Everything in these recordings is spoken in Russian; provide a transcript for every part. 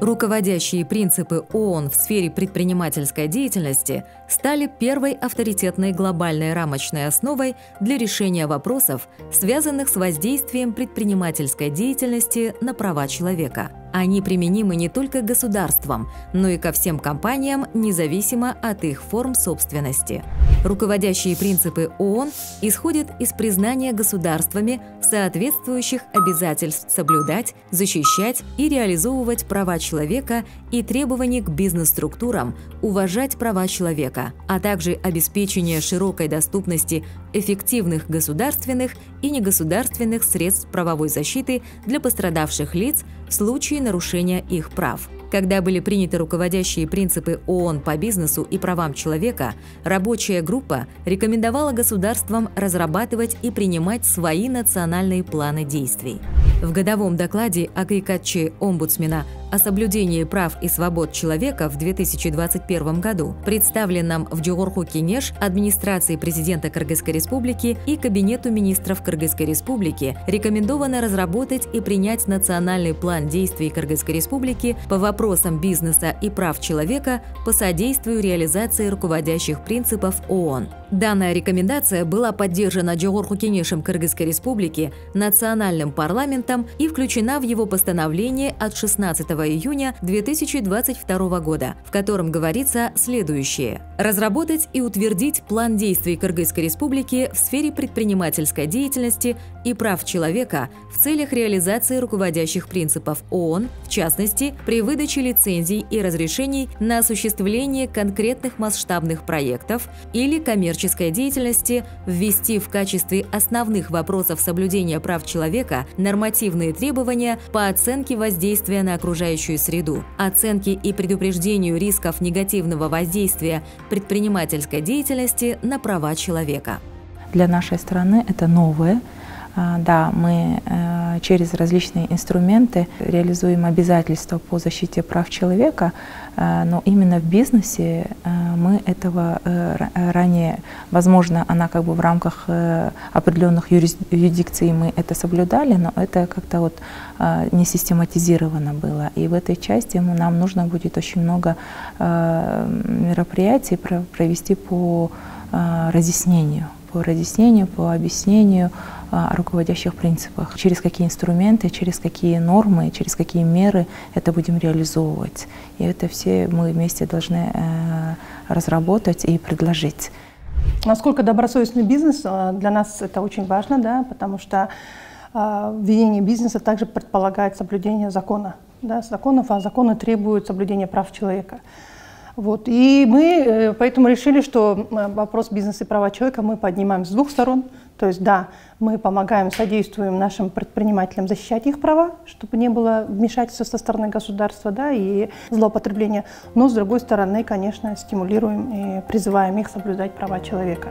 Руководящие принципы ООН в сфере предпринимательской деятельности стали первой авторитетной глобальной рамочной основой для решения вопросов, связанных с воздействием предпринимательской деятельности на права человека. Они применимы не только к государствам, но и ко всем компаниям, независимо от их форм собственности. Руководящие принципы ООН исходят из признания государствами соответствующих обязательств соблюдать, защищать и реализовывать права человека и требований к бизнес-структурам уважать права человека, а также обеспечение широкой доступности эффективных государственных и негосударственных средств правовой защиты для пострадавших лиц в случае нарушения их прав. Когда были приняты руководящие принципы ООН по бизнесу и правам человека, рабочая группа рекомендовала государствам разрабатывать и принимать свои национальные планы действий. В годовом докладе АКИКАЧ омбудсмена о соблюдении прав и свобод человека в 2021 году, представленном в Джохор-Кенеш администрации президента Кыргызской республики и Кабинету министров Кыргызской республики, рекомендовано разработать и принять национальный план действий Кыргызской республики по вопросам бизнеса и прав человека по содействию реализации руководящих принципов ООН. Данная рекомендация была поддержана Джохор-Кенешем Кыргызской республики, национальным парламентом и включена в его постановление от 16 июня 2022 года, в котором говорится следующее. Разработать и утвердить план действий Кыргызской республики в сфере предпринимательской деятельности и прав человека в целях реализации руководящих принципов ООН, в частности, при выдаче лицензий и разрешений на осуществление конкретных масштабных проектов или коммерческой деятельности, ввести в качестве основных вопросов соблюдения прав человека нормативные требования по оценке воздействия на окружающую среду, оценке и предупреждению рисков негативного воздействия предпринимательской деятельности на права человека. Для нашей страны это новое. Да, мы через различные инструменты реализуем обязательства по защите прав человека, но именно в бизнесе мы этого ранее, возможно, она как бы в рамках определенных юрисдикций мы это соблюдали, но это как-то вот не систематизировано было. И в этой части нам нужно будет очень много мероприятий провести по разъяснению, по объяснению о руководящих принципах, через какие инструменты, через какие нормы, через какие меры это будем реализовывать. И это все мы вместе должны разработать и предложить. Насколько добросовестный бизнес, для нас это очень важно, да, потому что введение бизнеса также предполагает соблюдение закона, да, законов, а законы требуют соблюдения прав человека. Вот. И мы поэтому решили, что вопрос бизнеса и права человека мы поднимаем с двух сторон. То есть, да, мы помогаем, содействуем нашим предпринимателям защищать их права, чтобы не было вмешательства со стороны государства, да, и злоупотребления. Но, с другой стороны, конечно, стимулируем и призываем их соблюдать права человека,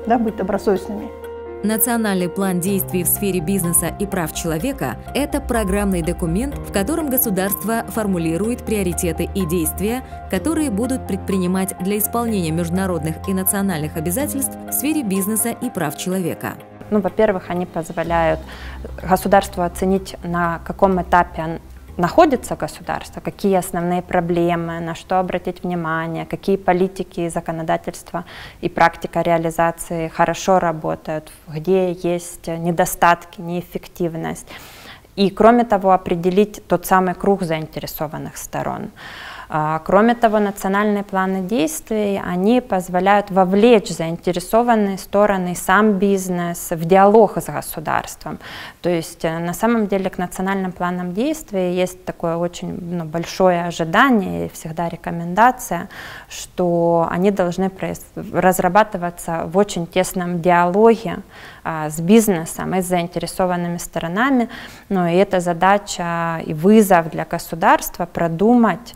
да, быть добросовестными. Национальный план действий в сфере бизнеса и прав человека – это программный документ, в котором государство формулирует приоритеты и действия, которые будут предпринимать для исполнения международных и национальных обязательств в сфере бизнеса и прав человека. Ну, во-первых, они позволяют государству оценить, на каком этапе находится государство, какие основные проблемы, на что обратить внимание, какие политики, законодательства и практика реализации хорошо работают, где есть недостатки, неэффективность. И, кроме того, определить тот самый круг заинтересованных сторон. Кроме того, национальные планы действий, они позволяют вовлечь заинтересованные стороны, сам бизнес в диалог с государством. То есть на самом деле к национальным планам действий есть такое очень большое ожидание и всегда рекомендация, что они должны разрабатываться в очень тесном диалоге с бизнесом и с заинтересованными сторонами. Ну, и это задача и вызов для государства продумать,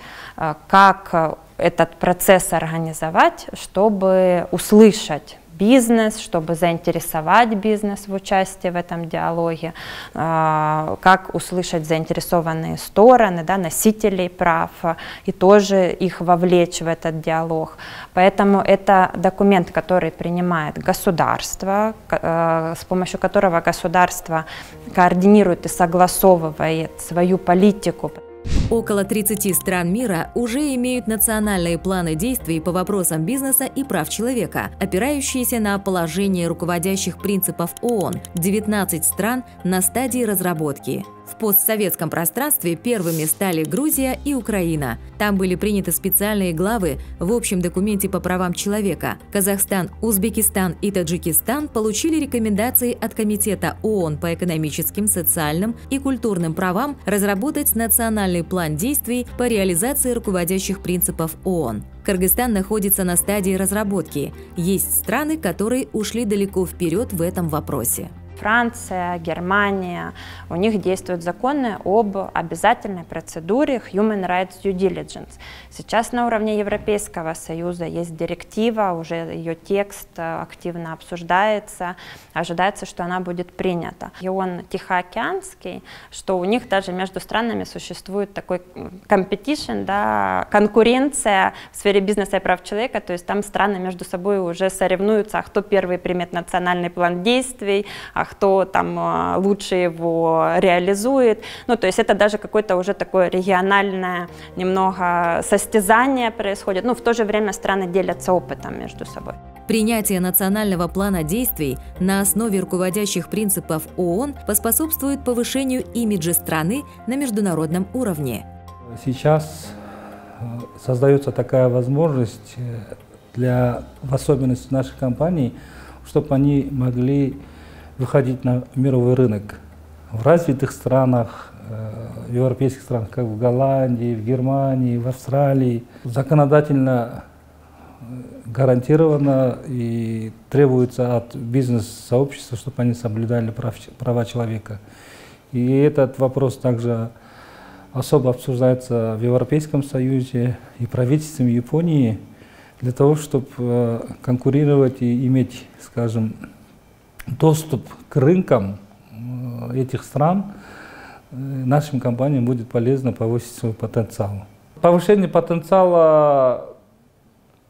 как этот процесс организовать, чтобы услышать бизнес, чтобы заинтересовать бизнес в участии в этом диалоге, как услышать заинтересованные стороны, да, носителей прав, и тоже их вовлечь в этот диалог. Поэтому это документ, который принимает государство, с помощью которого государство координирует и согласовывает свою политику. Около 30 стран мира уже имеют национальные планы действий по вопросам бизнеса и прав человека, опирающиеся на положение руководящих принципов ООН. 19 стран на стадии разработки. В постсоветском пространстве первыми стали Грузия и Украина. Там были приняты специальные главы в общем документе по правам человека. Казахстан, Узбекистан и Таджикистан получили рекомендации от Комитета ООН по экономическим, социальным и культурным правам разработать национальный план действий по реализации руководящих принципов ООН. Кыргызстан находится на стадии разработки. Есть страны, которые ушли далеко вперед в этом вопросе. Франция, Германия, у них действуют законы об обязательной процедуре Human Rights Due Diligence. Сейчас на уровне Европейского Союза есть директива, уже ее текст активно обсуждается, ожидается, что она будет принята. И он тихоокеанский, что у них даже между странами существует такой competition, да, конкуренция в сфере бизнеса и прав человека, то есть там страны между собой уже соревнуются, а кто первый примет национальный план действий, а кто там лучше его реализует. Ну, то есть это даже какое-то уже такое региональное немного состязание происходит. Ну, в то же время страны делятся опытом между собой. Принятие национального плана действий на основе руководящих принципов ООН поспособствует повышению имиджа страны на международном уровне. Сейчас создается такая возможность для, в особенности наших компаний, чтобы они могли выходить на мировой рынок. В развитых странах, в европейских странах, как в Голландии, в Германии, в Австралии, законодательно гарантировано и требуется от бизнес-сообщества, чтобы они соблюдали права человека. И этот вопрос также особо обсуждается в Европейском Союзе и правительством Японии для того, чтобы конкурировать и иметь, скажем, доступ к рынкам этих стран. Нашим компаниям будет полезно повысить свой потенциал. Повышение потенциала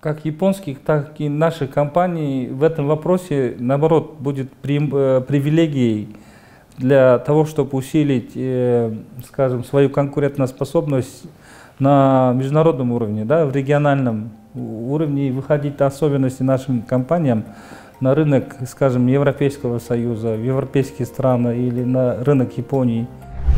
как японских, так и наших компаний в этом вопросе, наоборот, будет привилегией для того, чтобы усилить, скажем, свою конкурентоспособность на международном уровне, да, в региональном уровне, и выходить на особенности нашим компаниям на рынок, скажем, Европейского Союза, в европейские страны или на рынок Японии.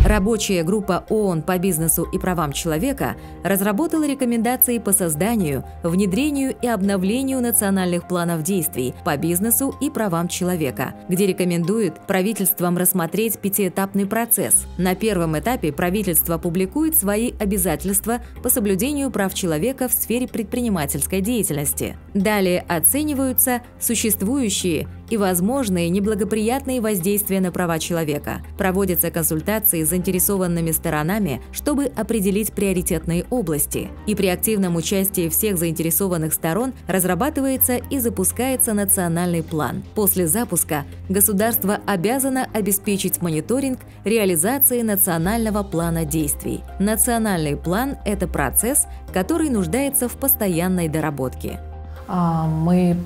Рабочая группа ООН по бизнесу и правам человека разработала рекомендации по созданию, внедрению и обновлению национальных планов действий по бизнесу и правам человека, где рекомендует правительствам рассмотреть пятиэтапный процесс. На первом этапе правительство публикует свои обязательства по соблюдению прав человека в сфере предпринимательской деятельности. Далее оцениваются существующие и возможные неблагоприятные воздействия на права человека. Проводятся консультации с заинтересованными сторонами, чтобы определить приоритетные области. И при активном участии всех заинтересованных сторон разрабатывается и запускается национальный план. После запуска государство обязано обеспечить мониторинг реализации национального плана действий. Национальный план – это процесс, который нуждается в постоянной доработке. Мы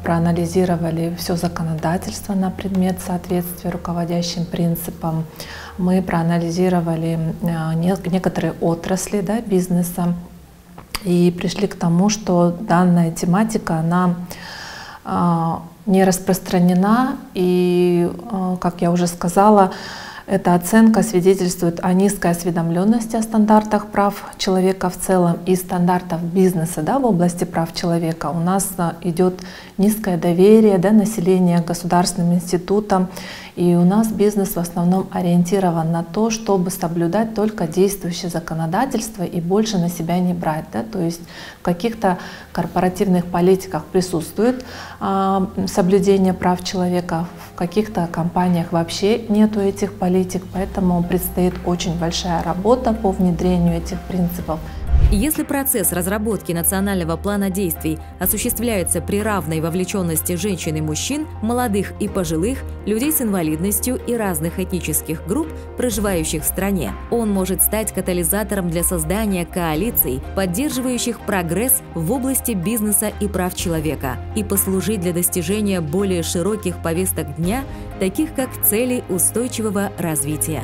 проанализировали все законодательство на предмет соответствия руководящим принципам. Мы проанализировали некоторые отрасли, да, бизнеса и пришли к тому, что данная тематика, она не распространена. И, как я уже сказала, эта оценка свидетельствует о низкой осведомленности о стандартах прав человека в целом и стандартов бизнеса, да, в области прав человека. У нас идет низкое доверие, да, населения к государственным институтам, и у нас бизнес в основном ориентирован на то, чтобы соблюдать только действующее законодательство и больше на себя не брать. Да? То есть в каких-то корпоративных политиках присутствует соблюдение прав человека, в каких-то компаниях вообще нету этих политик, поэтому предстоит очень большая работа по внедрению этих принципов. Если процесс разработки национального плана действий осуществляется при равной вовлеченности женщин и мужчин, молодых и пожилых, людей с инвалидностью и разных этнических групп, проживающих в стране, он может стать катализатором для создания коалиций, поддерживающих прогресс в области бизнеса и прав человека, и послужить для достижения более широких повесток дня, таких как цели устойчивого развития.